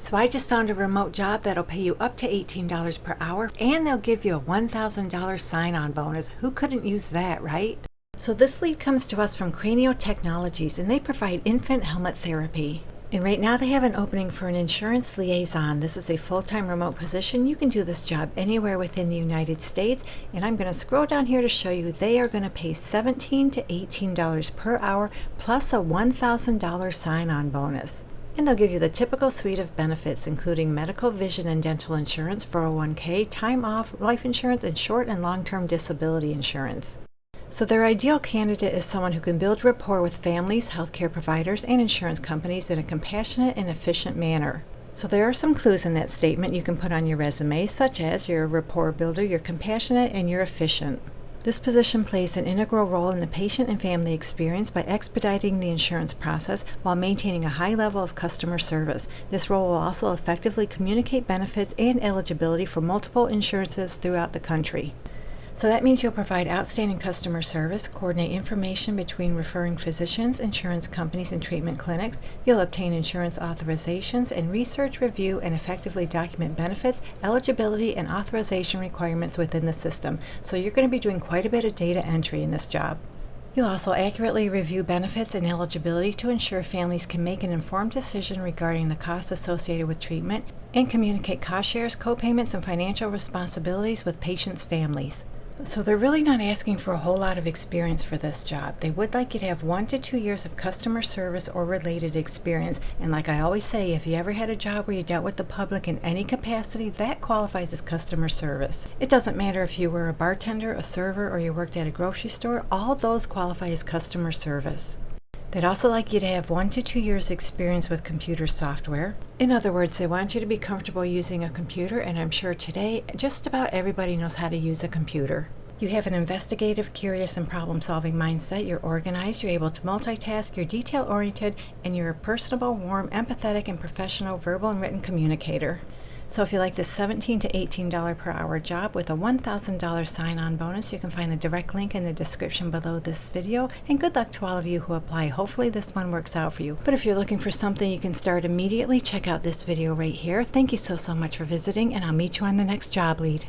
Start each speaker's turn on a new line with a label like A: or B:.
A: So I just found a remote job that'll pay you up to $18 per hour, and they'll give you a $1,000 sign-on bonus. Who couldn't use that, right? So this lead comes to us from Cranio Technologies, and they provide infant helmet therapy. And right now they have an opening for an insurance liaison. This is a full-time remote position. You can do this job anywhere within the United States. And I'm going to scroll down here to show you they are going to pay $17 to $18 per hour plus a $1,000 sign-on bonus. And they'll give you the typical suite of benefits, including medical, vision, and dental insurance, 401k, time off, life insurance, and short and long-term disability insurance. So their ideal candidate is someone who can build rapport with families, healthcare providers, and insurance companies in a compassionate and efficient manner. So there are some clues in that statement you can put on your resume, such as you're a rapport builder, you're compassionate, and you're efficient. This position plays an integral role in the patient and family experience by expediting the insurance process while maintaining a high level of customer service. This role will also effectively communicate benefits and eligibility for multiple insurances throughout the country. So that means you'll provide outstanding customer service, coordinate information between referring physicians, insurance companies, and treatment clinics. You'll obtain insurance authorizations and research, review, and effectively document benefits, eligibility, and authorization requirements within the system. So you're going to be doing quite a bit of data entry in this job. You'll also accurately review benefits and eligibility to ensure families can make an informed decision regarding the costs associated with treatment and communicate cost shares, co-payments, and financial responsibilities with patients' families. So they're really not asking for a whole lot of experience for this job. They would like you to have 1 to 2 years of customer service or related experience. And like I always say, if you ever had a job where you dealt with the public in any capacity, that qualifies as customer service. It doesn't matter if you were a bartender, a server, or you worked at a grocery store, all those qualify as customer service. They'd also like you to have 1 to 2 years experience with computer software. In other words, they want you to be comfortable using a computer, and I'm sure today just about everybody knows how to use a computer. You have an investigative, curious, and problem-solving mindset. You're organized, you're able to multitask, you're detail-oriented, and you're a personable, warm, empathetic, and professional verbal and written communicator. So if you like this $17 to $18 per hour job with a $1,000 sign-on bonus, you can find the direct link in the description below this video. And good luck to all of you who apply. Hopefully this one works out for you. But if you're looking for something you can start immediately, check out this video right here. Thank you so much for visiting, and I'll meet you on the next job lead.